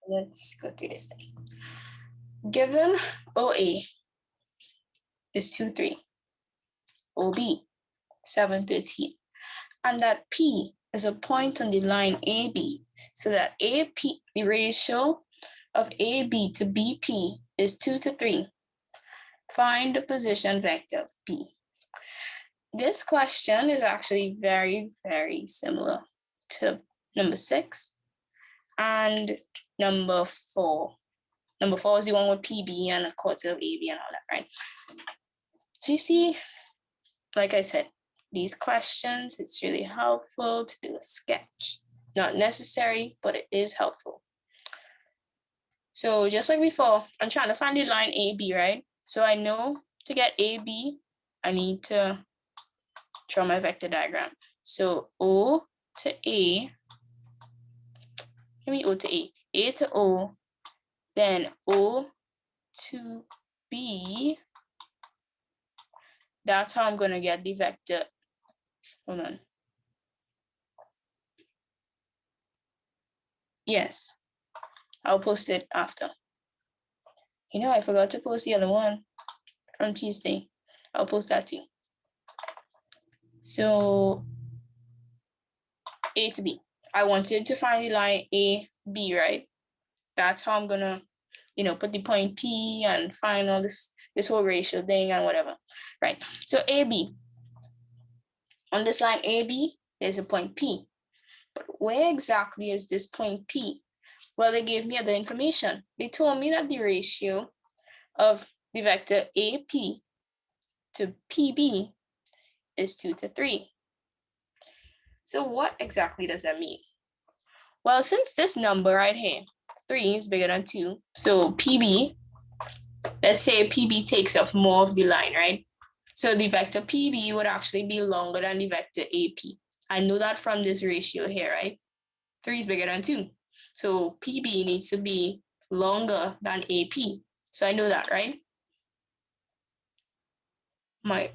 Let's go through this thing. Given OA is 2, 3, OB 7, 13, and that P is a point on the line AB, so that AP, the ratio of AB to BP is 2 to 3. Find the position vector of P. This question is actually very, very similar to number 6 and number 4. Number 4 is the one with PB and a quarter of AB and all that, right? So you see, like I said, these questions, it's really helpful to do a sketch. Not necessary, but it is helpful. So just like before, I'm trying to find the line AB, right? So I know to get AB, I need to draw my vector diagram. So O to A, give me O to A to O, then O to B. That's how I'm going to get the vector. Hold on. Yes, I'll post it after. You know, I forgot to post the other one from Tuesday. I'll post that too. So A to B. I wanted to find the line A, B, right? That's how I'm gonna, put the point P and find all this whole ratio thing and whatever, right? So AB. On this line AB, there's a point P. But where exactly is this point P? Well, they gave me other information. They told me that the ratio of the vector AP to PB is 2 to 3. So what exactly does that mean? Well, since this number right here, 3 is bigger than 2, so PB, let's say PB takes up more of the line, right? So the vector PB would actually be longer than the vector AP. I know that from this ratio here, right? 3 is bigger than 2. So PB needs to be longer than AP. So I know that, right?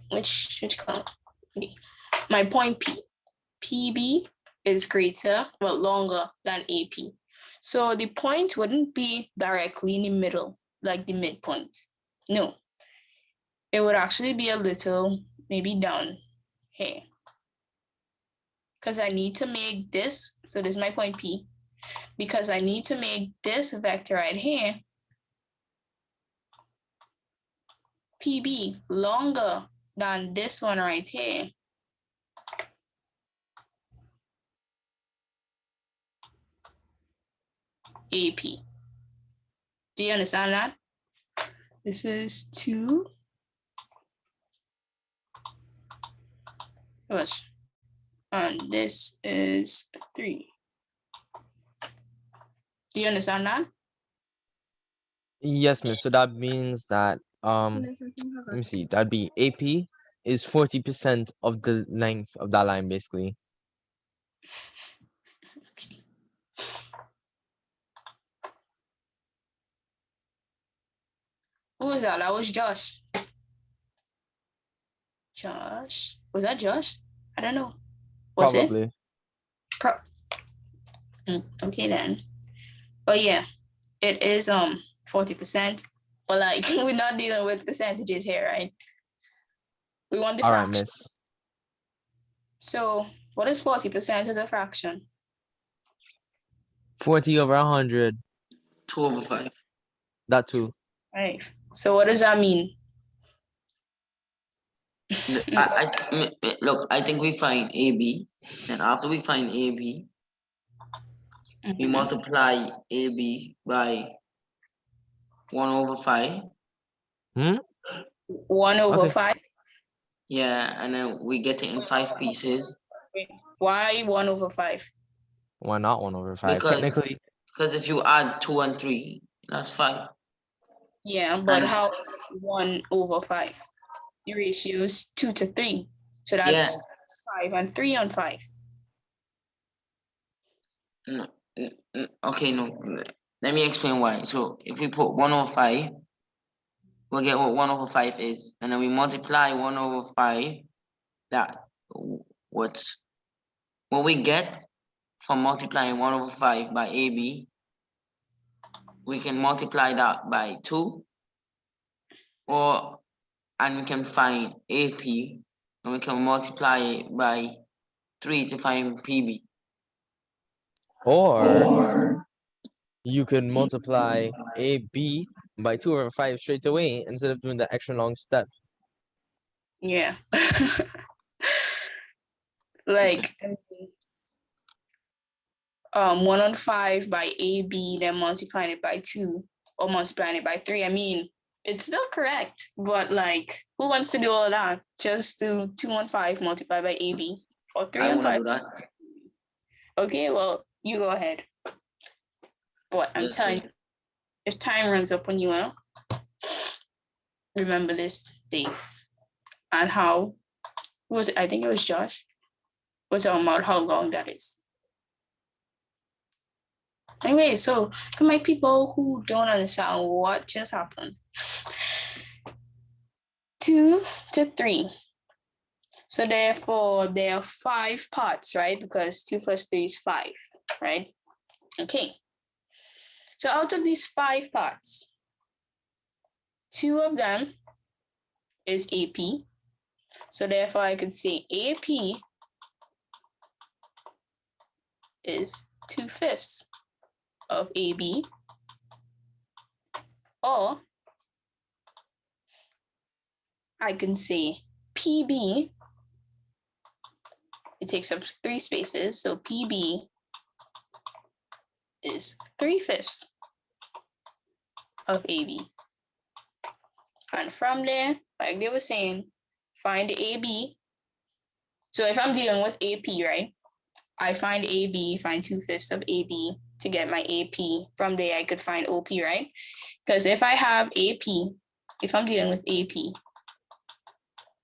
Which column? My point P. PB is greater, but longer than AP. So the point wouldn't be directly in the middle, like the midpoint. No. It would actually be a little, maybe down here. Because I need to make this, so this is my point P, because I need to make this vector right here, PB, longer than this one right here. AP. Do you understand that? This is 2. And this is 3. Do you understand that? Yes, miss. So that means that let me see, that'd be AP is 40% of the length of that line, basically. Who was that? That was Josh. Josh? Was that Josh? I don't know. Was Probably. it? Okay then. But yeah, it is 40%. But like we're not dealing with percentages here, right? We want the fraction. All right, miss. So what is 40% as a fraction? 40 over 100. 2 over 5. That too. Right. So what does that mean? Look, I think we find AB, and after we find AB, we multiply AB by 1 over 5. 1 over 5? Yeah, and then we get it in 5 pieces. Why 1 over 5? Why not 1 over 5? Technically. Because if you add 2 and 3, that's 5. Yeah, but how 1 over 5? The ratio is 2 to 3. So that's 5 and 3 on 5. Okay, no. Let me explain why. So if we put 1 over 5, we'll get what 1 over 5 is. And then we multiply 1 over 5. What we get from multiplying 1 over 5 by AB we can multiply that by 2, and we can find AP, and we can multiply it by 3 to find PB. Or you can multiply AB by 2 over 5 straight away instead of doing the extra long step. Yeah. Like 1 on 5 by AB, then multiplying it by 2 or multiplying it by 3. I mean, it's still correct, but like, who wants to do all that? Just do 2 on 5 multiplied by AB or 3 I on want to 5. do that. Okay, well, you go ahead. But I'm Yes, telling yes. you, if time runs up on you, remember this day. And how was it? I think it was Josh was talking about how long that is. Anyway, so for my people who don't understand what just happened, 2 to 3. So therefore, there are 5 parts, right? Because 2 plus 3 is 5, right? Okay. So out of these 5 parts, 2 of them is AP. So therefore, I could say AP is 2/5 of AB, or I can say PB, it takes up 3 spaces, so PB is 3/5 of AB. And from there, like they were saying, find AB. So if I'm dealing with AP, right, I find AB, find 2/5 of AB to get my AP. From there, I could find OP, right? Because if I have AP, if I'm dealing with AP,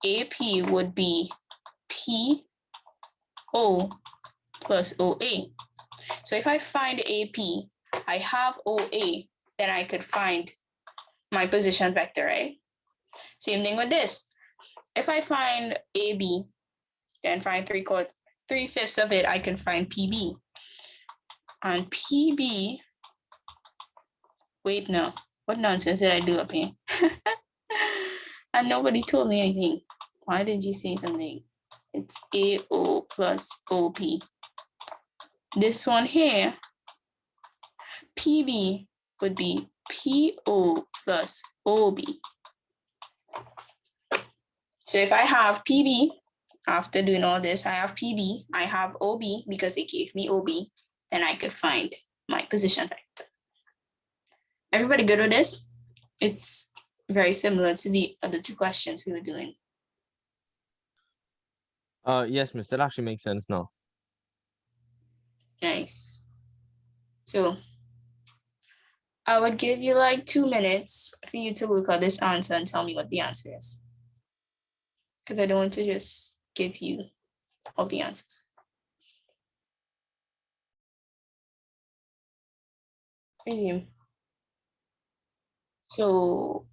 AP would be PO plus OA. So if I find AP, I have OA, then I could find my position vector, right? Same thing with this. If I find AB, then find 3/5 of it, I can find PB. And PB, wait, no, what nonsense did I do up here? And nobody told me anything. Why did you say something? It's AO plus OP. This one here, PB would be PO plus OB. So if I have PB, after doing all this, I have PB, I have OB because it gave me OB, then I could find my position vector. Everybody good with this? It's very similar to the other 2 questions we were doing. Yes, miss, that actually makes sense now. Nice. So I would give you like 2 minutes for you to look at this answer and tell me what the answer is. Because I don't want to just give you all the answers. Resume. So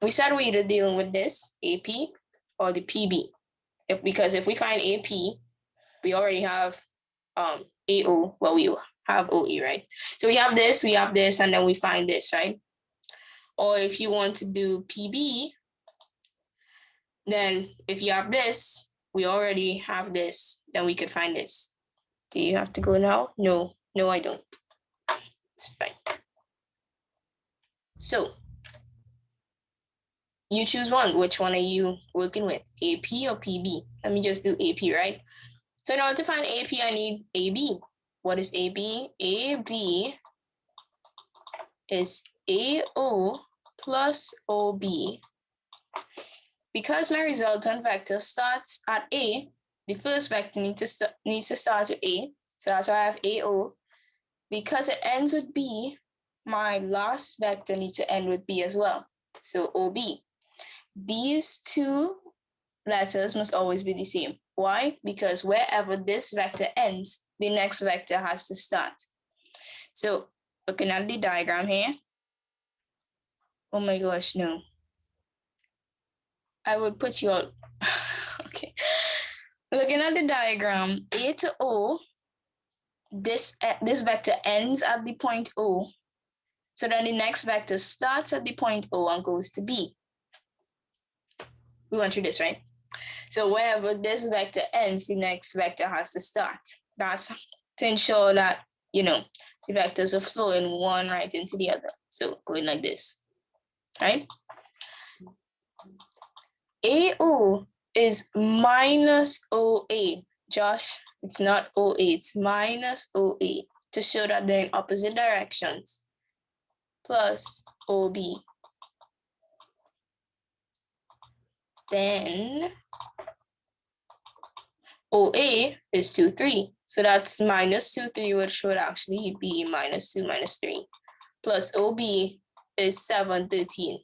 we said we're either dealing with this AP or the PB. Because if we find AP, we already have AO, well, we have OE, right? So we have this, and then we find this, right? Or if you want to do PB, then if you have this, we already have this, then we could find this. Do you have to go now? No, I don't. It's fine. So you choose one. Which one are you working with, AP or PB? Let me just do AP, right? So in order to find AP, I need AB. What is AB? AB is AO plus OB. Because my resultant vector starts at A, the first vector needs to start with A. So that's why I have AO. Because it ends with B, my last vector needs to end with B as well. So OB. These 2 letters must always be the same. Why? Because wherever this vector ends, the next vector has to start. So looking at the diagram here. Oh my gosh, no. I would put you out. Okay. Looking at the diagram, A to O, this vector ends at the point O. So then the next vector starts at the point O and goes to B. We went through this, right? So wherever this vector ends, the next vector has to start. That's to ensure that, the vectors are flowing one right into the other. So going like this, right? AO is minus OA. Josh, it's not OA, it's minus OA to show that they're in opposite directions, plus OB. Then OA is 2, 3. So that's minus 2, 3, which would actually be minus 2, minus 3. Plus OB is 7, 13.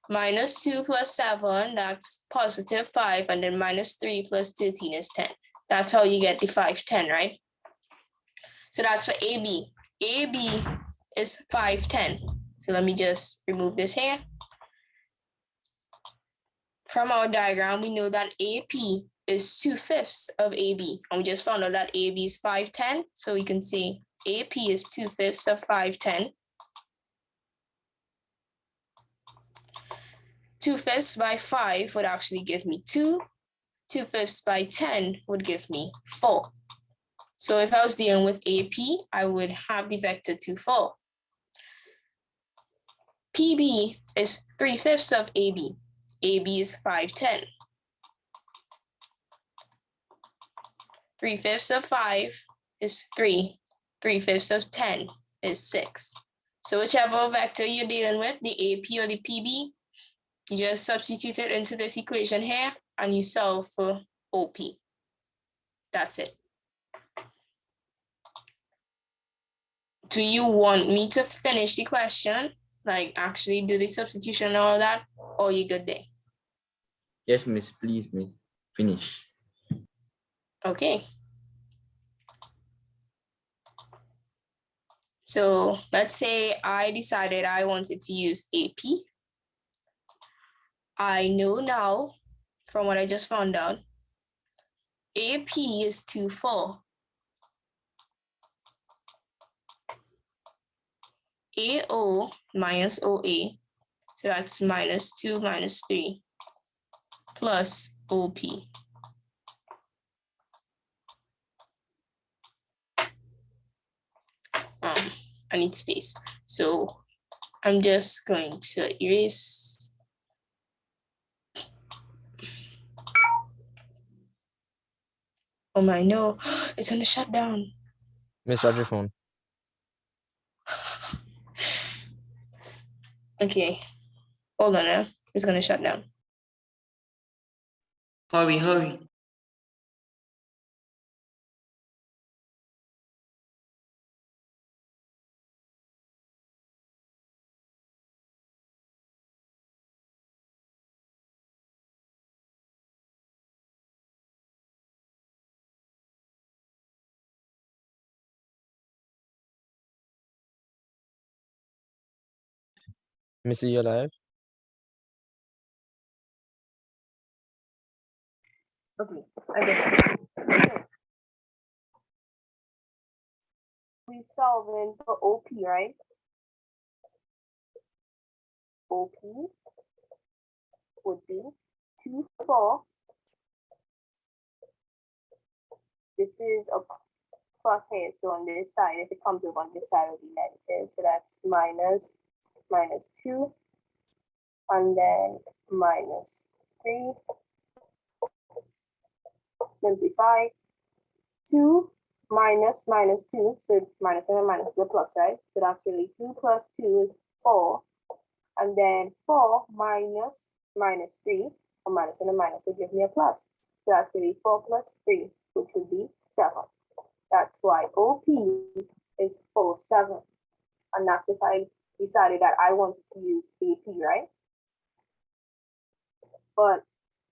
Minus 2 plus 7, that's positive 5. And then minus 3 plus 13 is 10. That's how you get the 5, 10, right? So that's for AB. AB is 5, 10. So let me just remove this here. From our diagram, we know that AP is 2/5 of AB. And we just found out that AB is 5, 10. So we can say AP is 2/5 of 5, 10. 2/5 by 5 would actually give me 2. 2/5 by 10 would give me 4. So if I was dealing with AP, I would have the vector 2, 4. PB is 3/5 of AB. AB is 5, 10. 3/5 of 5 is 3. 3/5 of 10 is 6. So whichever vector you're dealing with, the AP or the PB, you just substitute it into this equation here and you solve for OP. That's it. Do you want me to finish the question? Like actually do the substitution and all that, or you good there? Yes, miss, please, miss. Finish. Okay. So let's say I decided I wanted to use AP. I know now from what I just found out, AP is 2, 4. AO minus OA, so that's minus 2, minus 3, plus OP. I need space, so I'm just going to erase. Oh my, no, it's gonna shut down. Miss, charge your phone. Okay, hold on now. It's gonna shut down. Hurry, hurry. Missy, you alive? Okay, I get it. We solving for OP, right? OP would be 2, 4. This is a plus here, so on this side, if it comes over on this side, it will be negative. So that's minus 2, and then minus 3. Simplify. 2 minus 2, so minus and minus the plus, right? So that's really 2 plus 2 is 4. And then 4 minus 3, a minus and a minus will give me a plus. So that's really 4 plus 3, which would be 7. That's why OP is 4, 7. And that's if I decided that I wanted to use AP, right? But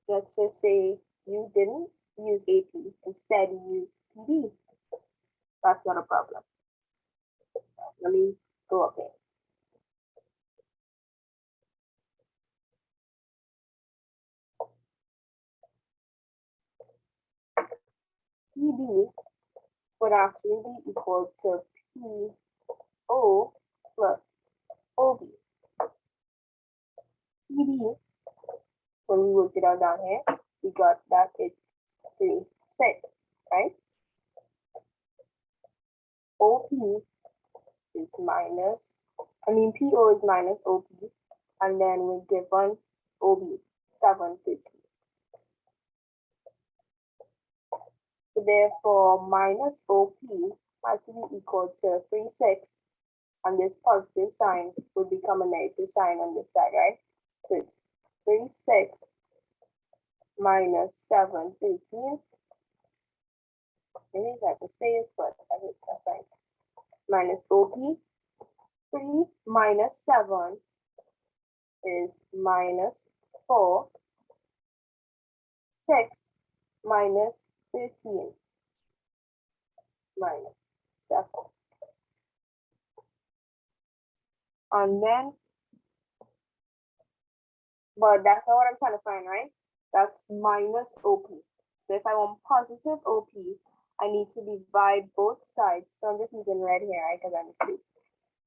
let's just say you didn't use AP, instead you use PB. That's not a problem. Let me go up here. PB would actually be equal to PO plus OB. PB, when we worked it out down here, we got that it's 3, 6, right? OP is minus, PO is minus OP, and then we're given OB, 7, 13. So therefore, minus OP has to be equal to 3, 6, and this positive sign will become a negative sign on this side, right? So it's 3, 6 minus 7, 13. Maybe that will stay as, but I think that's right. Minus OP, 3 minus 7 is minus 4. 6 minus 13 minus 7. And then, but that's not what I'm trying to find, right? That's minus OP. So if I want positive OP, I need to divide both sides. So I'm just using red here, right? Because I'm confused.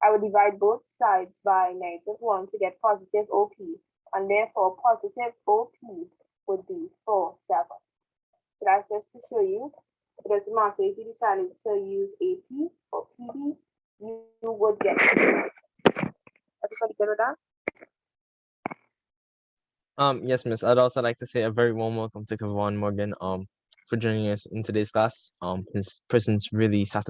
I would divide both sides by -1 to get positive OP. And therefore, positive OP would be 4, 7. So that's just to show you. It doesn't matter if you decided to use AP or PB, you would get it. Everybody good with that? Yes, miss. I'd also like to say a very warm welcome to Kevon Morgan for joining us in today's class. His presence really satisfied